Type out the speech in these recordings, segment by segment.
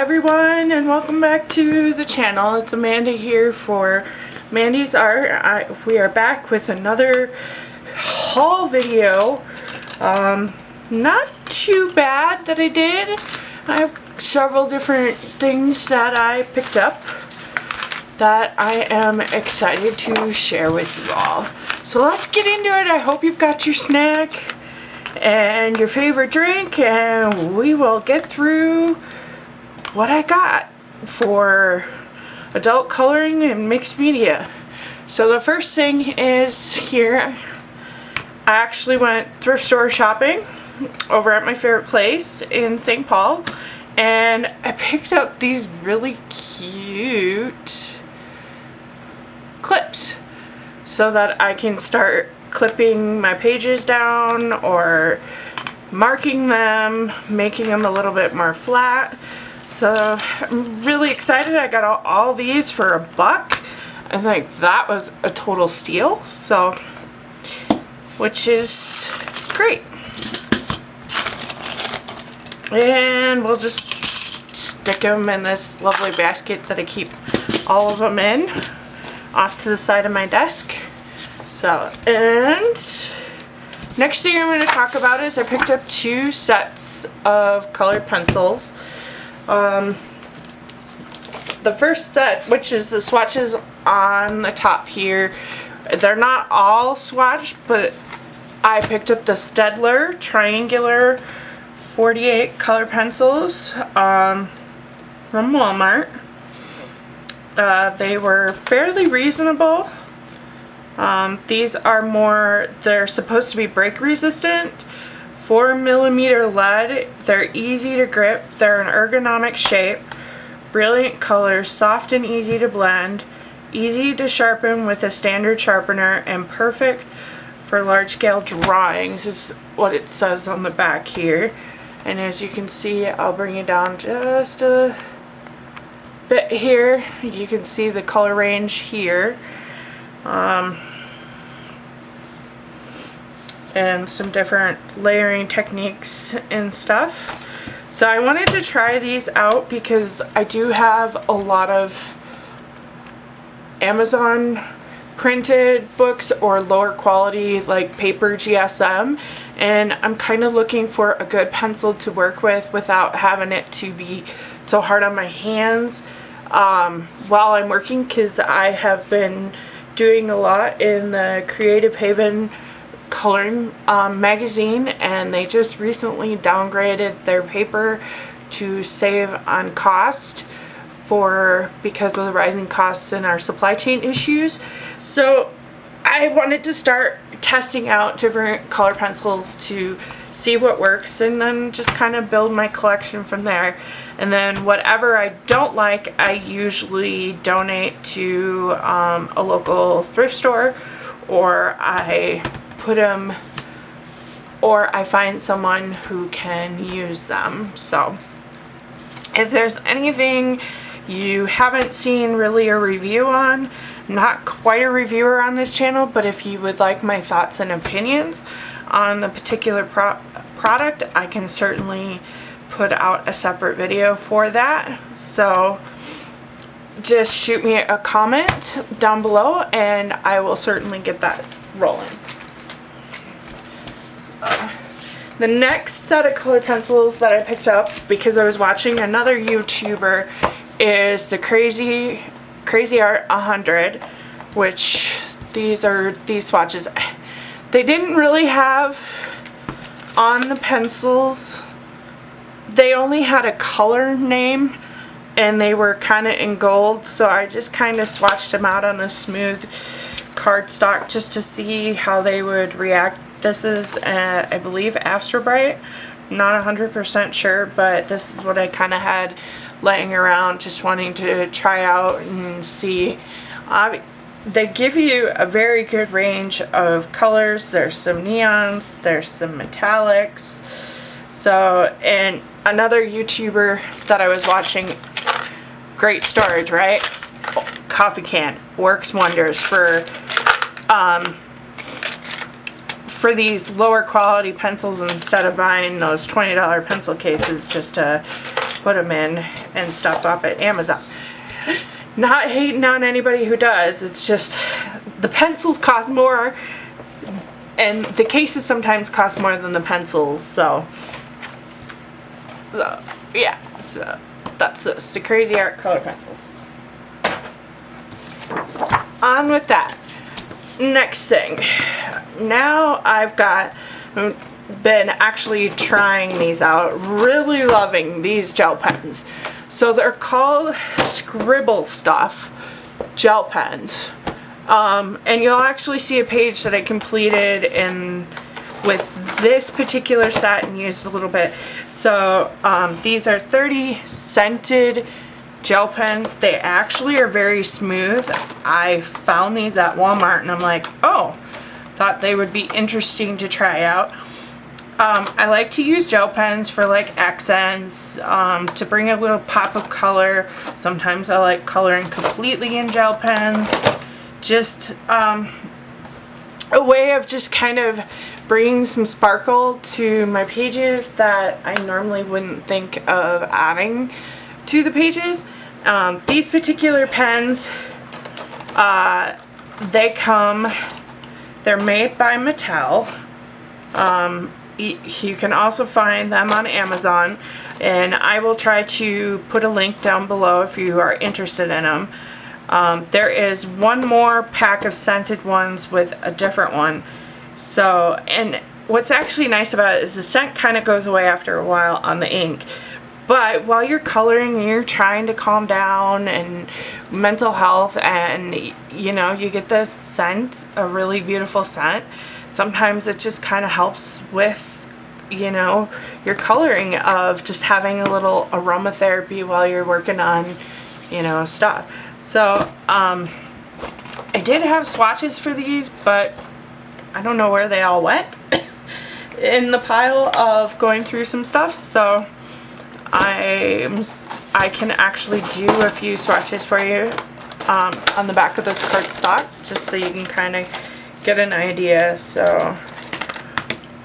everyone, and welcome back to the channel. It's Amanda here for Mandy's Art. We are back with another haul video. Not too bad that I did. I have several different things that I picked up that I am excited to share with you all. So let's get into it. I hope you've got your snack and your favorite drink, and we will get through what I got for adult coloring and mixed media. So the first thing is here. I actually went thrift store shopping over at my favorite place in St. Paul, and I picked up these really cute clips so that I can start clipping my pages down or marking them, making them a little bit more flat. So I'm really excited. I got all these for $1. I think that was a total steal, so, which is great. And we'll just stick them in this lovely basket that I keep all of them in, off to the side of my desk. So, and next thing I'm going to talk about is I picked up 2 sets of colored pencils. The first set, which is the swatches on the top here, they're not all swatched, but I picked up the Staedtler triangular 48 color pencils from Walmart. They were fairly reasonable. These are more, they're supposed to be break resistant, 4mm lead, they're easy to grip, they're an ergonomic shape, brilliant colors, soft and easy to blend, easy to sharpen with a standard sharpener, and perfect for large scale drawings is what it says on the back here. And as you can see, I'll bring it down just a bit here. You can see the color range here. And some different layering techniques and stuff. So I wanted to try these out because I do have a lot of Amazon printed books or lower quality like paper GSM, and I'm kind of looking for a good pencil to work with without having it to be so hard on my hands while I'm working, because I have been doing a lot in the Creative Haven coloring magazine, and they just recently downgraded their paper to save on cost because of the rising costs and our supply chain issues. So I wanted to start testing out different color pencils to see what works, and then just kind of build my collection from there. And then whatever I don't like, I usually donate to a local thrift store, or I put them, or I find someone who can use them. So if there's anything you haven't seen really a review on, I'm not quite a reviewer on this channel, but if you would like my thoughts and opinions on the particular product, I can certainly put out a separate video for that. So just shoot me a comment down below and I will certainly get that rolling. The next set of colored pencils that I picked up because I was watching another YouTuber is the Crazy Art 100, which these swatches. They didn't really have on the pencils, they only had a color name and they were kind of in gold, so I just kind of swatched them out on the smooth cardstock just to see how they would react. This is, I believe, Astro Bright. Not 100% sure, but this is what I kind of had laying around, just wanting to try out and see. They give you a very good range of colors. There's some neons, there's some metallics. So, and another YouTuber that I was watching, great storage, right? Coffee can works wonders for these lower quality pencils instead of buying those $20 pencil cases just to put them in and stuff off at Amazon. Not hating on anybody who does, it's just the pencils cost more and the cases sometimes cost more than the pencils, so yeah, so that's this, the Crazy Art color pencils. On with that. Next thing, now I've been actually trying these out, really loving these gel pens. So they're called Scribble Stuff gel pens. And you'll actually see a page that I completed with this particular set and used a little bit. So these are 30 scented gel pens. They actually are very smooth. I found these at Walmart and I'm like, oh, thought they would be interesting to try out. I like to use gel pens for like accents, to bring a little pop of color. Sometimes I like coloring completely in gel pens. Just a way of just kind of bringing some sparkle to my pages that I normally wouldn't think of adding to the pages. These particular pens, they're made by Mattel. You can also find them on Amazon, and I will try to put a link down below if you are interested in them. There is one more pack of scented ones with a different one. So, and what's actually nice about it is the scent kind of goes away after a while on the ink. But while you're coloring and you're trying to calm down and mental health, and you know, you get this scent, a really beautiful scent, sometimes it just kind of helps with, you know, your coloring of just having a little aromatherapy while you're working on, you know, stuff. So I did have swatches for these, but I don't know where they all went in the pile of going through some stuff. So I can actually do a few swatches for you on the back of this cardstock, just so you can kind of get an idea. So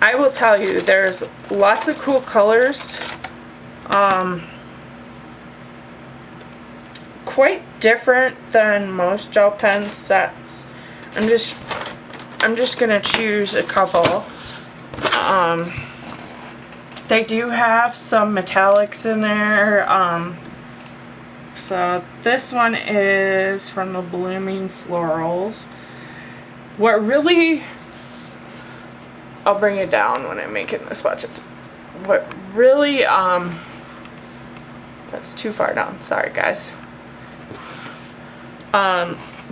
I will tell you, there's lots of cool colors, quite different than most gel pen sets. I'm just gonna choose a couple. They do have some metallics in there. So this one is from the Blooming Florals. What really, I'll bring it down when I'm making the swatches. What really, that's too far down, sorry guys.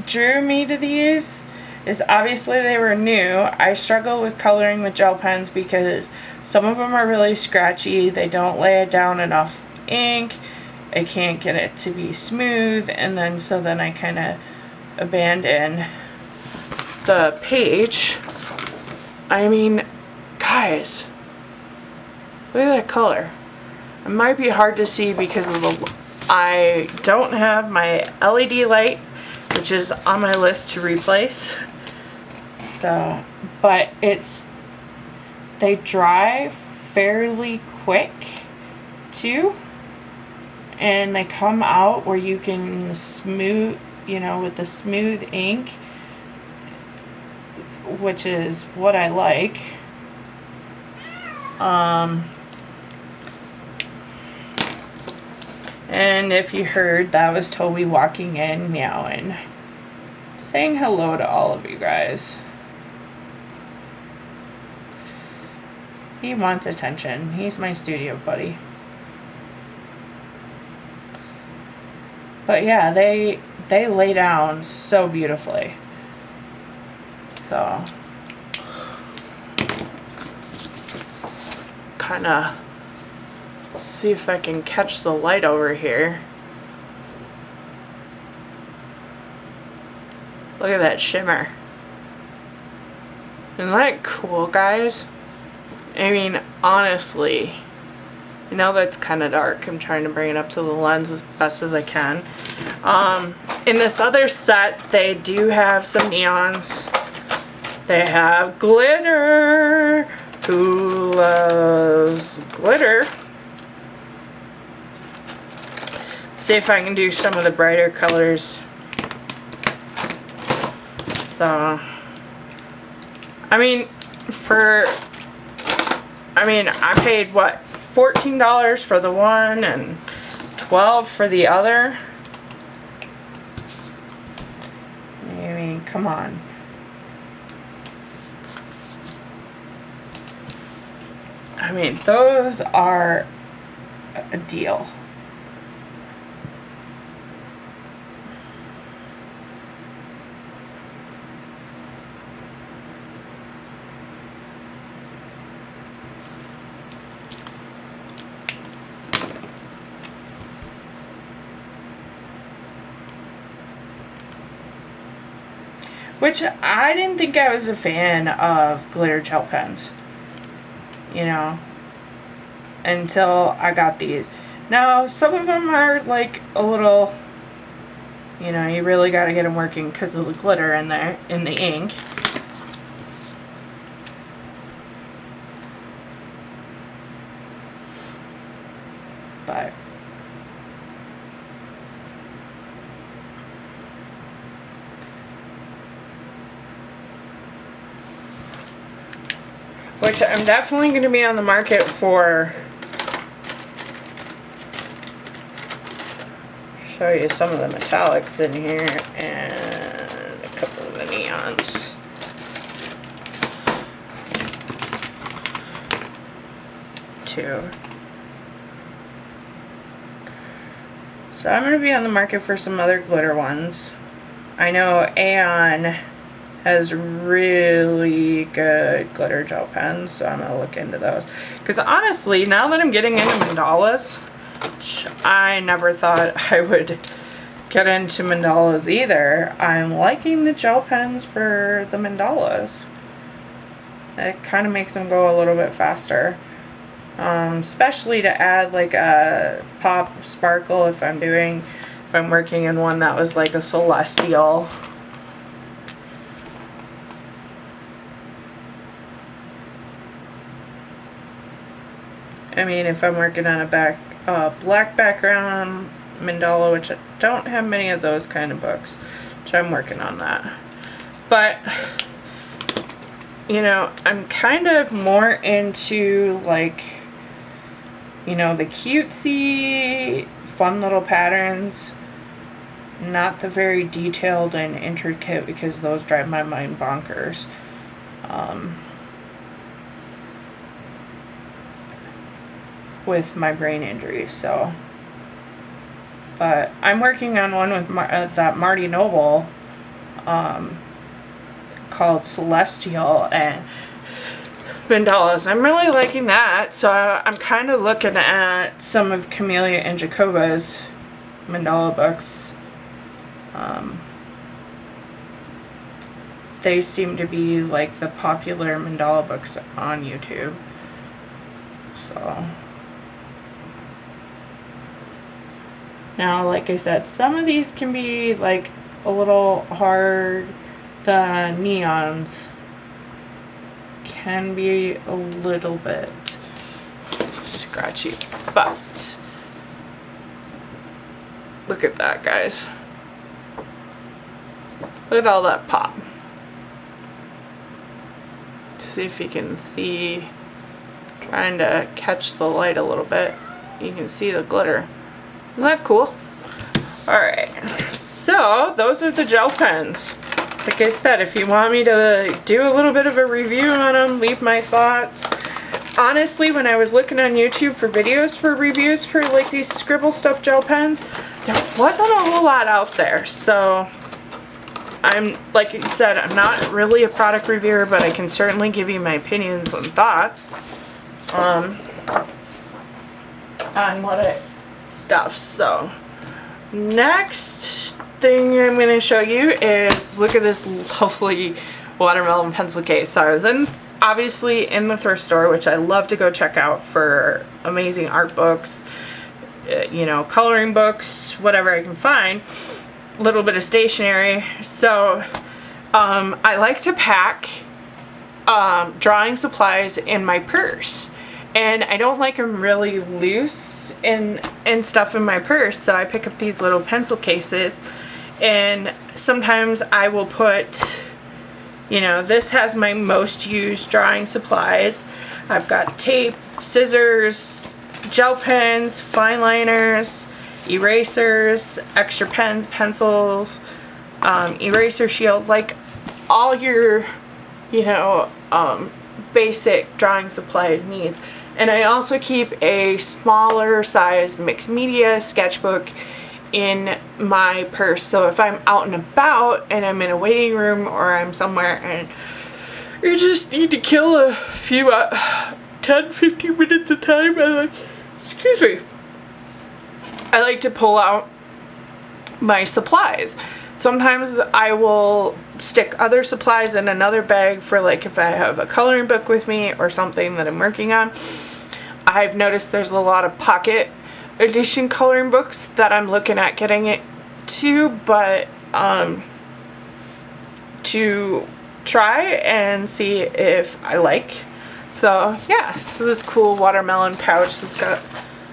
Drew me to these is obviously they were new. I struggle with coloring with gel pens because some of them are really scratchy. They don't lay it down enough ink. I can't get it to be smooth, and then I kind of abandon the page. I mean, guys, look at that color. It might be hard to see because of I don't have my LED light, which is on my list to replace. So, but they dry fairly quick too, and they come out where you can smooth, you know, with the smooth ink, which is what I like. And if you heard, that was Toby walking in, meowing, saying hello to all of you guys. He wants attention. He's my studio buddy. But yeah, they lay down so beautifully. So kind of see if I can catch the light over here. Look at that shimmer. Isn't that cool, guys? I mean, honestly, I know that's kind of dark. I'm trying to bring it up to the lens as best as I can. In this other set, they do have some neons. They have glitter. Who loves glitter? see if I can do some of the brighter colors. So, I mean, I paid what, $14 for the one and $12 for the other. I mean, come on. I mean, those are a deal. Which I didn't think I was a fan of glitter gel pens, you know, until I got these. Now, some of them are like a little, you know, you really got to get them working because of the glitter in there, in the ink. But which I'm definitely going to be on the market for. Show you some of the metallics in here and a couple of the neons. Too. So I'm going to be on the market for some other glitter ones. I know Aeon has really good glitter gel pens, so I'm going to look into those. Because honestly, now that I'm getting into mandalas, which I never thought I would get into mandalas either, I'm liking the gel pens for the mandalas. It kind of makes them go a little bit faster. Especially to add like a pop sparkle if I'm working in one that was like a celestial. I mean, if I'm working on a black background mandala, which I don't have many of those kind of books, which I'm working on that. But, you know, I'm kind of more into like, you know, the cutesy, fun little patterns, not the very detailed and intricate, because those drive my mind bonkers. With my brain injury, so. But I'm working on one with that Marty Noble, called Celestial and mandalas. I'm really liking that, so I'm kind of looking at some of Camellia and Jacoba's mandala books. They seem to be like the popular mandala books on YouTube. So. Now, like I said, some of these can be like a little hard. The neons can be a little bit scratchy, but look at that, guys. Look at all that pop. See if you can see, trying to catch the light a little bit. You can see the glitter. Isn't that cool? Alright, so those are the gel pens. Like I said, if you want me to do a little bit of a review on them, leave my thoughts. Honestly, when I was looking on YouTube for videos for reviews for like these Scribble Stuff gel pens, there wasn't a whole lot out there. So, I'm, like you said, I'm not really a product reviewer, but I can certainly give you my opinions and thoughts on what stuff. So next thing I'm going to show you is, look at this lovely watermelon pencil case. So I was obviously in the thrift store, which I love to go check out for amazing art books, you know, coloring books, whatever I can find, a little bit of stationery. So I like to pack drawing supplies in my purse. and I don't like them really loose and stuff in my purse, so I pick up these little pencil cases, and sometimes I will put, you know, this has my most used drawing supplies. I've got tape, scissors, gel pens, fine liners, erasers, extra pens, pencils, eraser shield, like all your, you know, basic drawing supply needs. And I also keep a smaller size mixed media sketchbook in my purse, so if I'm out and about and I'm in a waiting room or I'm somewhere and you just need to kill a few 10-15 minutes of time, excuse me, I like to pull out my supplies. Sometimes I will stick other supplies in another bag for, like, if I have a coloring book with me or something that I'm working on. I've noticed there's a lot of pocket edition coloring books that I'm looking at getting it to, but to try and see if I like. So yeah, so this cool watermelon pouch that's got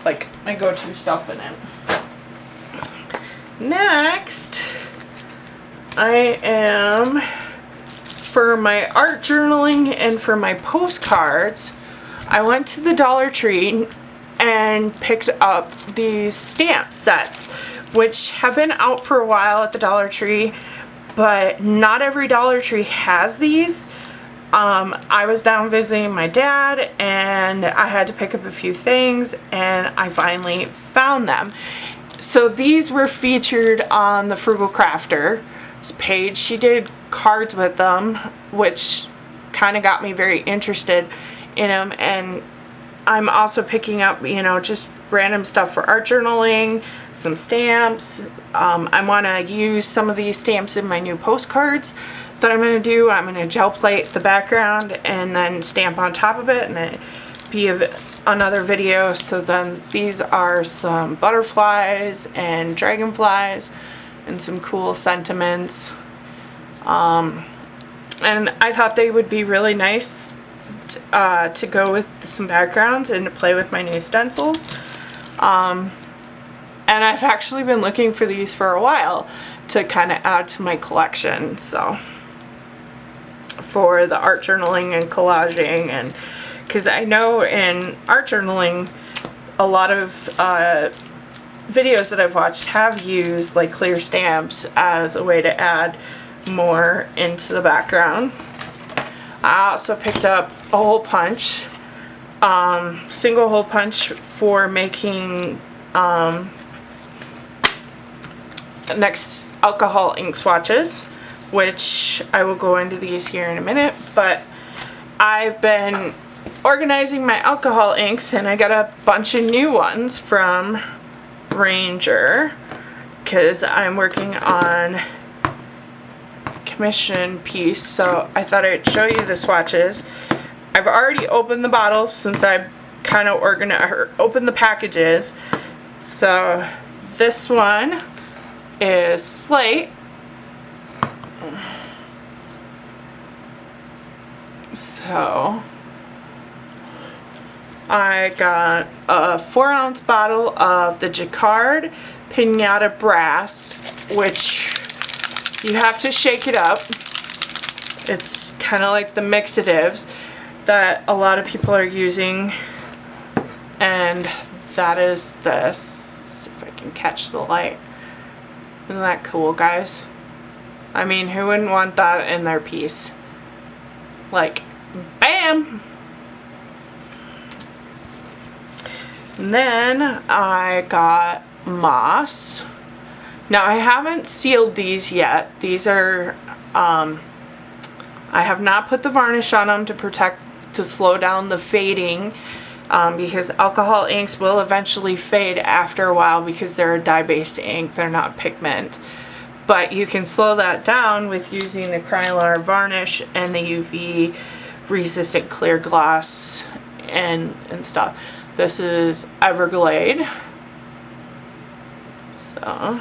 like my go-to stuff in it. Next, I am, for my art journaling and for my postcards, I went to the Dollar Tree and picked up these stamp sets, which have been out for a while at the Dollar Tree, but not every Dollar Tree has these. I was down visiting my dad and I had to pick up a few things, and I finally found them. So these were featured on the Frugal Crafter's page. She did cards with them, which kind of got me very interested in them. And I'm also picking up, you know, just random stuff for art journaling, some stamps. I want to use some of these stamps in my new postcards that I'm going to do. I'm going to gel plate the background and then stamp on top of it, and it be another video. So then these are some butterflies and dragonflies and some cool sentiments. And I thought they would be really nice to go with some backgrounds and to play with my new stencils. And I've actually been looking for these for a while to kind of add to my collection. So for the art journaling and collaging, and because I know in art journaling a lot of videos that I've watched have used like clear stamps as a way to add more into the background. I also picked up a hole punch, single hole punch for making next alcohol ink swatches, which I will go into these here in a minute. But I've been organizing my alcohol inks, and I got a bunch of new ones from Ranger because I'm working on a commission piece, so I thought I'd show you the swatches. I've already opened the bottles since I kind of opened the packages. So this one is Slate. So I got a 4-ounce bottle of the Jacquard Pinata Brass, which you have to shake it up. It's kind of like the mixatives that a lot of people are using, and that is this. Let's see if I can catch the light. Isn't that cool, guys? I mean, who wouldn't want that in their piece? Like, bam! And then I got moss. Now I haven't sealed these yet. These are, I have not put the varnish on them to slow down the fading, because alcohol inks will eventually fade after a while because they're a dye-based ink, they're not pigment. But you can slow that down with using the Krylar varnish and the UV resistant clear gloss and stuff. This is Everglade. So,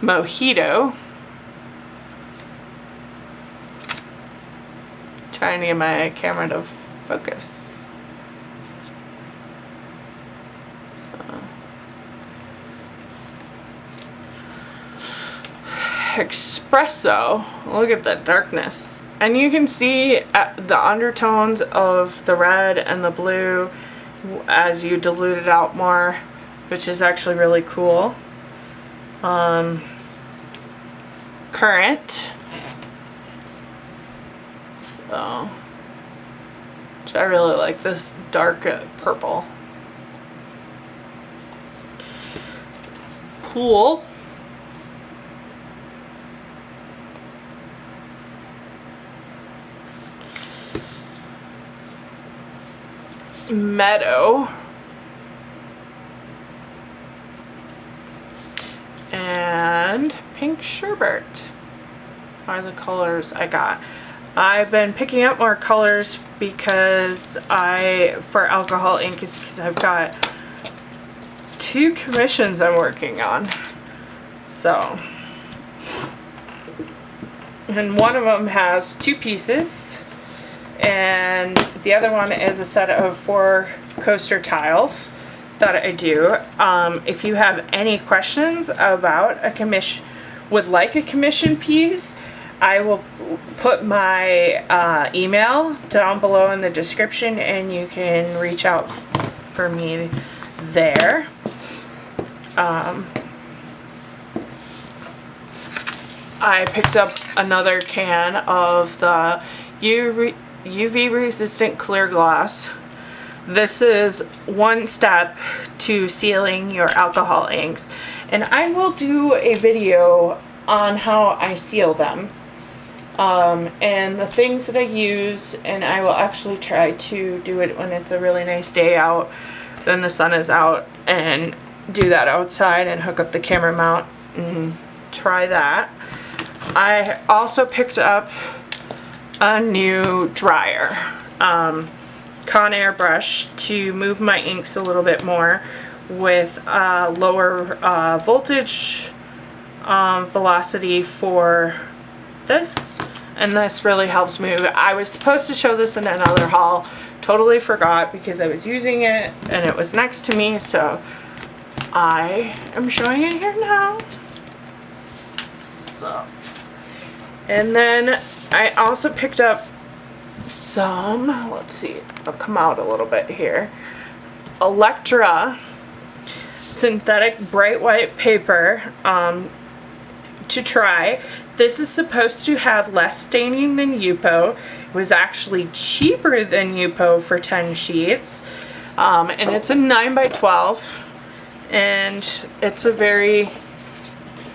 Mojito. Trying to get my camera to focus. espresso. Look at the darkness. And you can see the undertones of the red and the blue as you dilute it out more, which is actually really cool. Currant. So, which I really like this dark purple. Pool. Meadow. And pink sherbet are the colors I got. I've been picking up more colors because for alcohol ink is because I've got 2 commissions I'm working on. So, and one of them has 2 pieces, and the other one is a set of 4 coaster tiles that I do. If you have any questions about a commission, would like a commission piece, I will put my email down below in the description, and you can reach out for me there. I picked up another can of the UV resistant clear gloss. This is one step to sealing your alcohol inks, and I will do a video on how I seal them. And the things that I use, and I will actually try to do it when it's a really nice day out, then the sun is out, and do that outside and hook up the camera mount and try that. I also picked up a new dryer, Conair brush, to move my inks a little bit more with lower voltage velocity for this, and this really helps move. I was supposed to show this in another haul, totally forgot because I was using it and it was next to me, so I am showing it here now. So, and then I also picked up some, let's see, I'll come out a little bit here, Electra synthetic bright white paper to try. This is supposed to have less staining than Yupo. It was actually cheaper than Yupo for 10 sheets. And it's a 9x12. And it's a very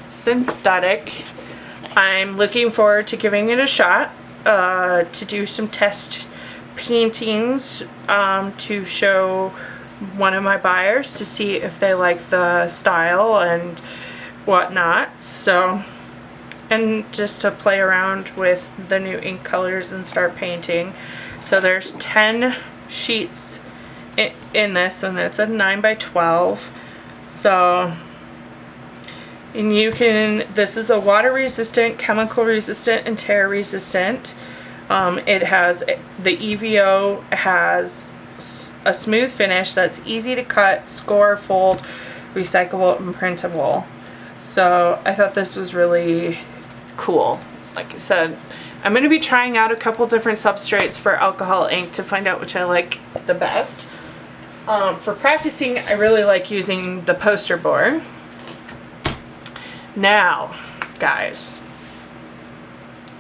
synthetic. I'm looking forward to giving it a shot to do some test paintings to show one of my buyers to see if they like the style and whatnot. So, and just to play around with the new ink colors and start painting. So there's 10 sheets in this, and it's a 9x12. So, and you can, this is a water resistant, chemical resistant, and tear resistant. It has, the EVO has a smooth finish that's easy to cut, score, fold, recyclable, and printable. So I thought this was really cool. Like I said, I'm going to be trying out a couple different substrates for alcohol ink to find out which I like the best. For practicing, I really like using the poster board. Now, guys,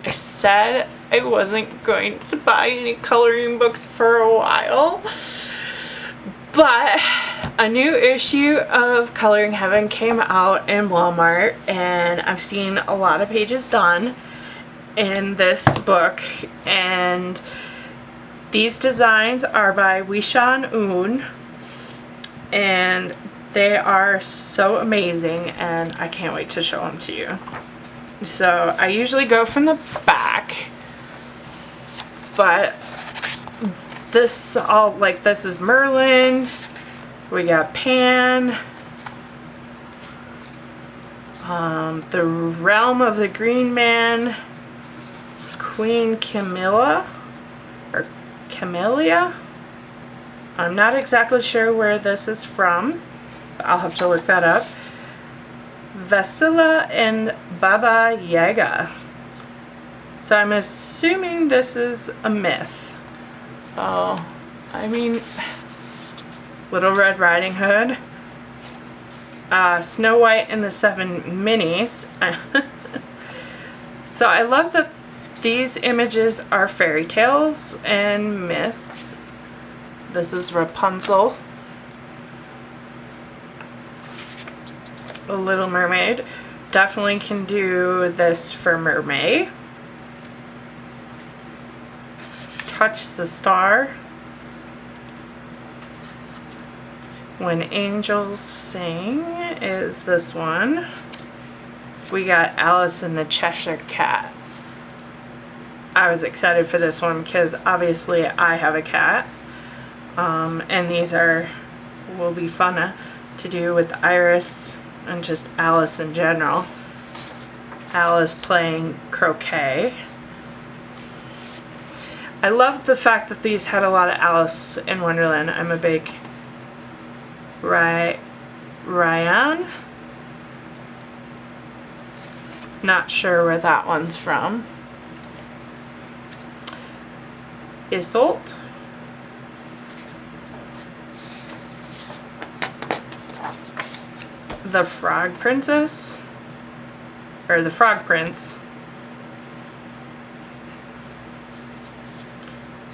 I said I wasn't going to buy any coloring books for a while, but a new issue of Coloring Heaven came out in Walmart, and I've seen a lot of pages done in this book, and these designs are by Wishan Un, and they are so amazing, and I can't wait to show them to you. So I usually go from the back, but this this is Merlin, we got Pan, the Realm of the Green Man, Queen Camilla, or Camellia. I'm not exactly sure where this is from, but I'll have to look that up. Vasila and Baba Yaga. So I'm assuming this is a myth. So, I mean, Little Red Riding Hood, Snow White and the Seven Minis. So I love that these images are fairy tales and myths. This is Rapunzel, a Little Mermaid. Definitely can do this for Mermaid. Touch the Star, When Angels Sing is this one. We got Alice and the Cheshire Cat. I was excited for this one because obviously I have a cat. And these will be fun to do with Iris and just Alice in general. Alice playing croquet. I love the fact that these had a lot of Alice in Wonderland. I'm a big Ryan. Not sure where that one's from. Isolde. The Frog Princess. Or the Frog Prince.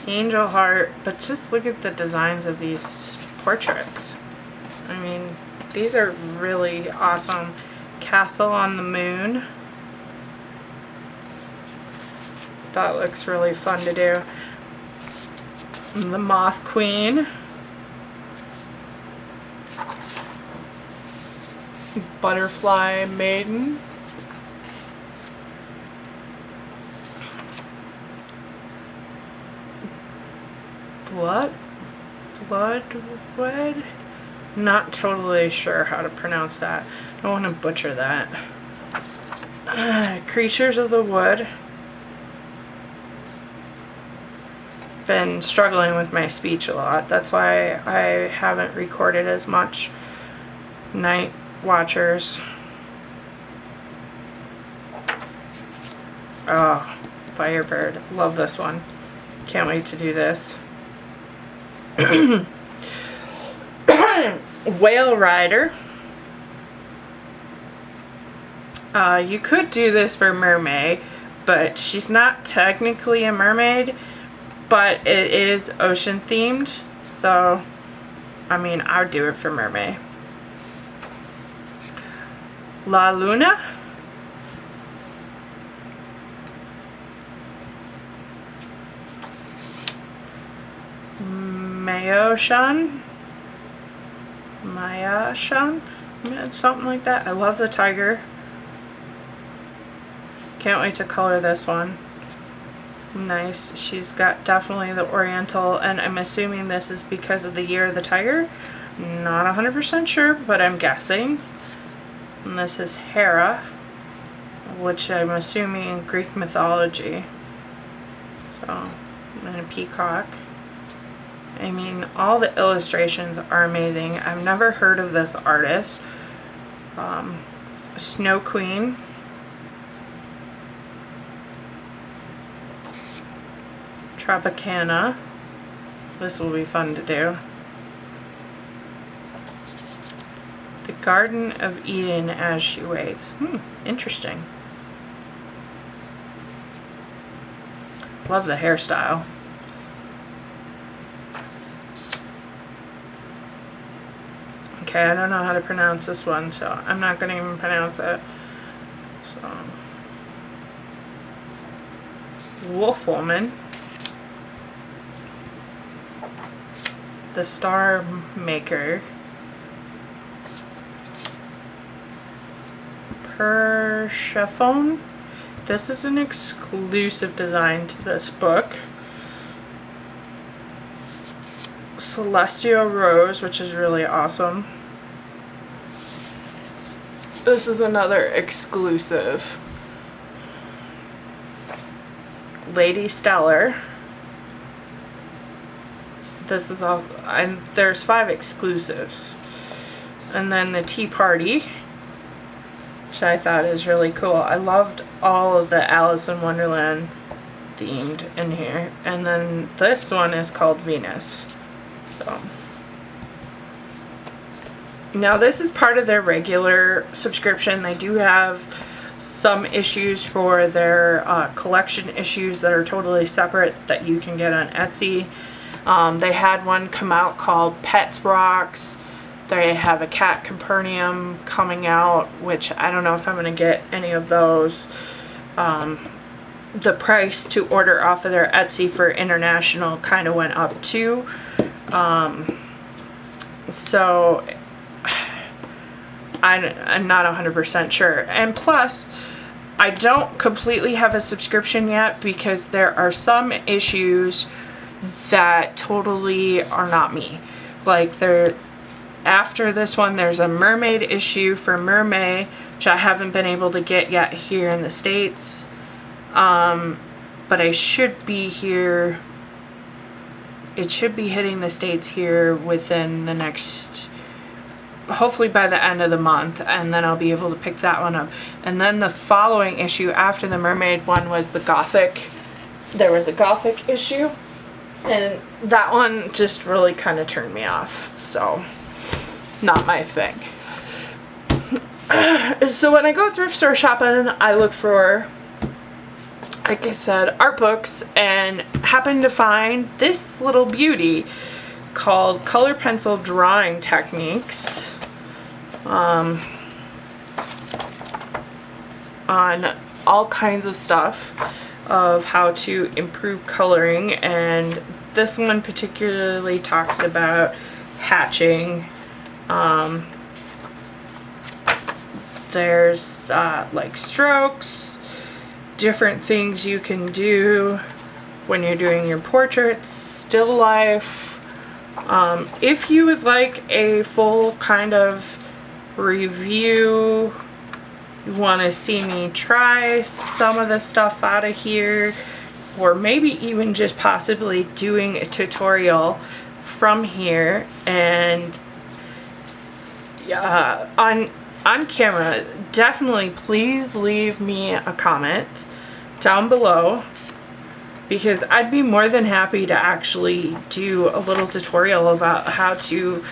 Angel Heart. But just look at the designs of these portraits. I mean, these are really awesome. Castle on the Moon. That looks really fun to do. The Moth Queen. Butterfly Maiden. Bloodwood? Not totally sure how to pronounce that. I don't want to butcher that. Creatures of the Wood. Been struggling with my speech a lot. That's why I haven't recorded as much. Night Watchers. Oh, Firebird. Love this one. Can't wait to do this. Whale Rider. You could do this for Mermaid, but she's not technically a mermaid, but it is ocean themed, so I mean, I would do it for Mermaid. La Luna. Mayashan, something like that. I love the tiger. Can't wait to color this one. Nice. She's got definitely the oriental, and I'm assuming this is because of the year of the tiger. Not 100% sure, but I'm guessing. And this is Hera, which I'm assuming in Greek mythology. So, and a peacock. I mean, all the illustrations are amazing. I've never heard of this artist. Snow Queen. Tropicana. This will be fun to do. The Garden of Eden as she waits. Interesting. Love the hairstyle. Okay, I don't know how to pronounce this one, so I'm not going to even pronounce it. So, Wolf Woman. The Star Maker. Persephone. This is an exclusive design to this book. Celestial Rose, which is really awesome. This is another exclusive. Lady Stellar. This is all, and there's 5 exclusives. And then the Tea Party. which I thought is really cool. I loved all of the Alice in Wonderland themed in here. And then this one is called Venus. So now this is part of their regular subscription. They do have some issues for their collection issues that are totally separate that you can get on Etsy. They had one come out called Pets Rocks. They have a cat Capernaum coming out, which I don't know if I'm going to get any of those. The price to order off of their Etsy for international kind of went up too. So I'm not 100% sure. And plus, I don't completely have a subscription yet because there are some issues that totally are not me. Like after this one, there's a mermaid issue for Mermaid, which I haven't been able to get yet here in the States. But I should be here. It should be hitting the States here within the next, hopefully by the end of the month, and then I'll be able to pick that one up. And then the following issue after the mermaid one was the Gothic. There was a Gothic issue, and that one just really kind of turned me off. So, not my thing. So when I go thrift store shopping, I look for, like I said, art books, and happened to find this little beauty called Color Pencil Drawing Techniques on all kinds of stuff of how to improve coloring, and this one particularly talks about hatching. There's like strokes, different things you can do when you're doing your portraits, still life. If you would like a full kind of review, you want to see me try some of the stuff out of here, or maybe even just possibly doing a tutorial from here, and on camera, definitely please leave me a comment down below, because I'd be more than happy to actually do a little tutorial about how to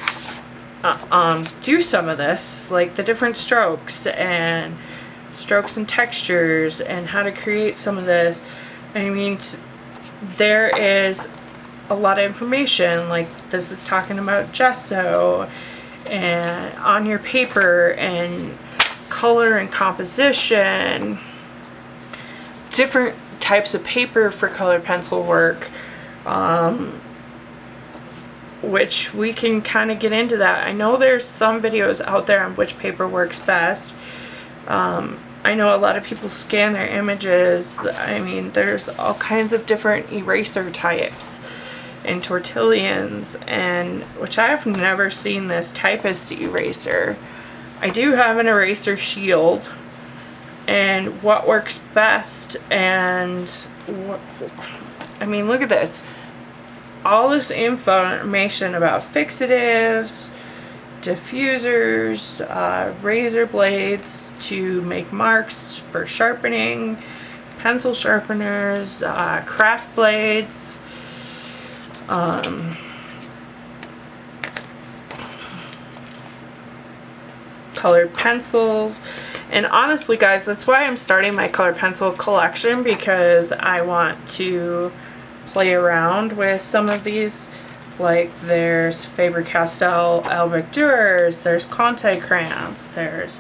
do some of this, like the different strokes and textures, and how to create some of this. I mean, there is a lot of information, like this is talking about gesso and on your paper and color and composition, different types of paper for color pencil work, which we can kind of get into that. I know there's some videos out there on which paper works best. I know a lot of people scan their images. I mean, there's all kinds of different eraser types and tortillions, and which I've never seen this typist eraser. I do have an eraser shield, and what works best, and what, I mean, look at this. All this information about fixatives, diffusers, razor blades to make marks for sharpening, pencil sharpeners, craft blades, colored pencils. And honestly, guys, that's why I'm starting my color pencil collection, because I want to play around with some of these. Like there's Faber-Castell Albic Durers, there's Conte crayons, there's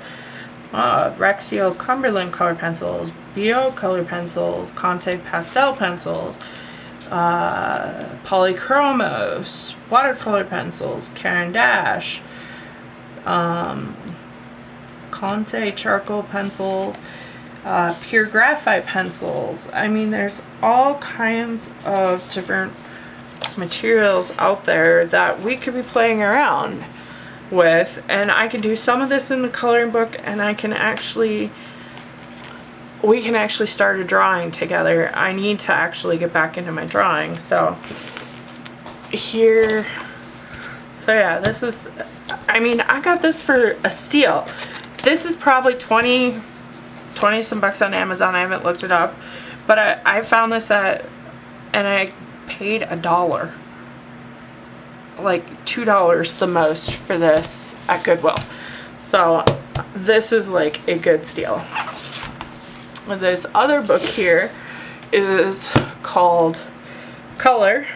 Rexio Cumberland color pencils, Bio color pencils, Conte pastel pencils, Polychromos, watercolor pencils, Caran d'Ache, Conte charcoal pencils, pure graphite pencils. I mean, there's all kinds of different materials out there that we could be playing around with, and I can do some of this in the coloring book, and we can actually start a drawing together. I need to actually get back into my drawing. So here, so yeah, this is, I mean, I got this for a steal. This is probably 20 some bucks on Amazon. I haven't looked it up, but I found this and I paid $1, like $2 the most for this at Goodwill. So this is like a good steal. This other book here is called Color,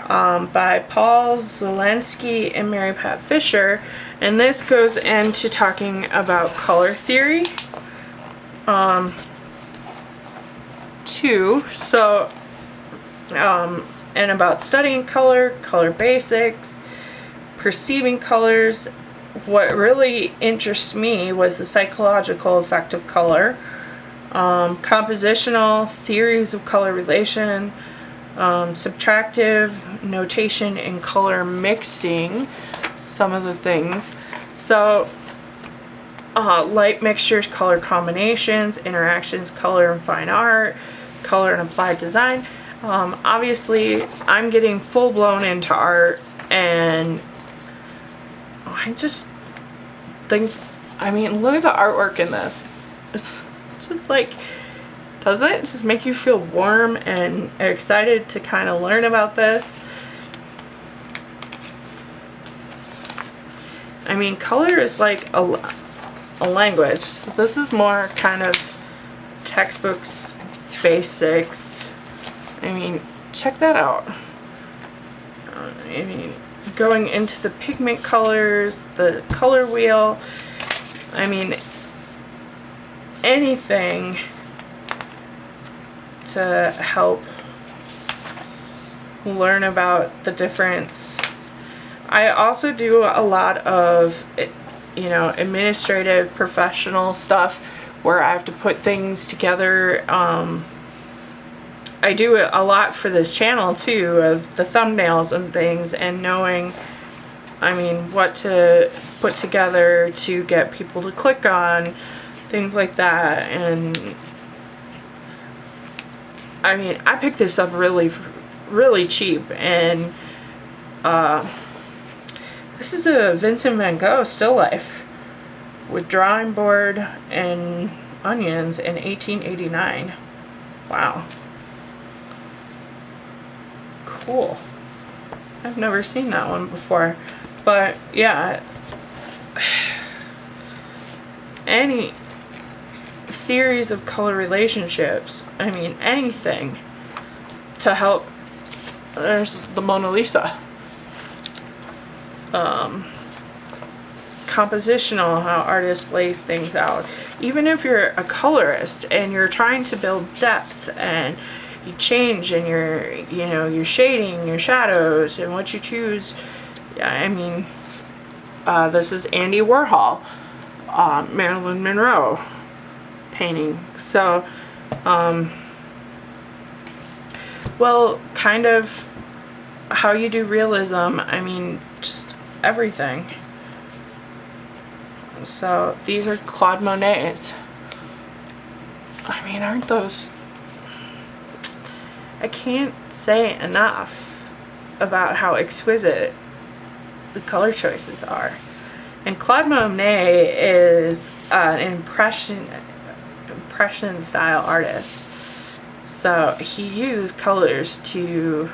by Paul Zielinski and Mary Pat Fisher, and this goes into talking about color theory too. So and about studying color, color basics, perceiving colors. What really interests me was the psychological effect of color, compositional theories of color relation, subtractive notation and color mixing, some of the things. So light mixtures, color combinations, interactions, color and fine art, color and applied design. Obviously I'm getting full blown into art, and I just think, I mean, look at the artwork in this. It's just like, doesn't it just make you feel warm and excited to kind of learn about this? I mean, color is like a language. So this is more kind of textbooks, basics. I mean, check that out. I mean, going into the pigment colors, the color wheel. I mean, anything to help learn about the difference. I also do a lot of, you know, administrative, professional stuff where I have to put things together. I do a lot for this channel too, of the thumbnails and things, and knowing, I mean, what to put together to get people to click on, things like that. And I mean, I picked this up really cheap, and this is a Vincent van Gogh still life with drawing board and onions in 1889. Wow. Cool. I've never seen that one before. But yeah, any theories of color relationships, I mean, anything to help. There's the Mona Lisa. Compositional, how artists lay things out. Even if you're a colorist and you're trying to build depth, and you change in your, you know, your shading, your shadows, and what you choose. Yeah, I mean, this is Andy Warhol, Marilyn Monroe painting. So, well, kind of how you do realism. I mean, just everything. So these are Claude Monet's. I mean, aren't those... I can't say enough about how exquisite the color choices are. And Claude Monet is an impression style artist. So he uses colors to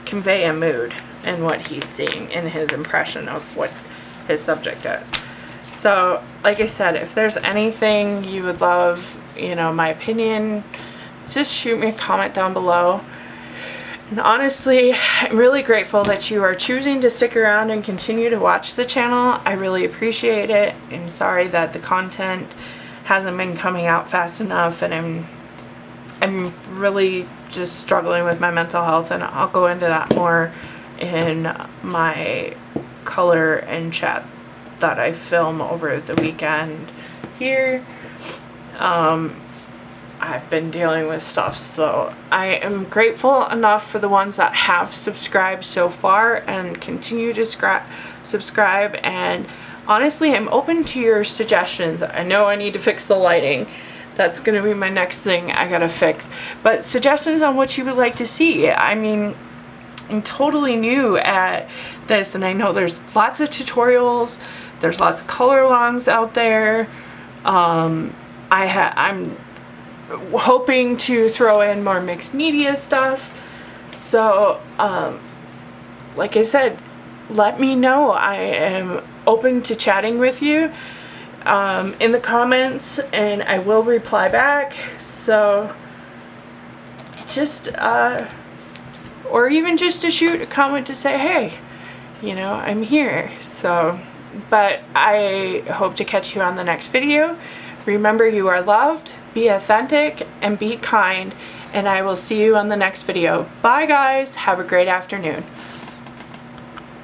convey a mood and what he's seeing in his impression of what his subject is. So, like I said, if there's anything you would love, you know, my opinion, just shoot me a comment down below. And honestly, I'm really grateful that you are choosing to stick around and continue to watch the channel. I really appreciate it. I'm sorry that the content hasn't been coming out fast enough, and I'm really just struggling with my mental health, and I'll go into that more in my color and chat that I film over the weekend here. I've been dealing with stuff, so I am grateful enough for the ones that have subscribed so far and continue to subscribe. And honestly, I'm open to your suggestions. I know I need to fix the lighting. That's gonna be my next thing I gotta fix. But suggestions on what you would like to see. I mean, I'm totally new at this, and I know there's lots of tutorials, there's lots of color alongs out there. I'm hoping to throw in more mixed media stuff. So like I said, let me know. I am open to chatting with you in the comments, and I will reply back. So just or even just to shoot a comment to say, hey, you know, I'm here. So, but I hope to catch you on the next video. Remember, you are loved, be authentic, and be kind, and I will see you on the next video. Bye guys, have a great afternoon.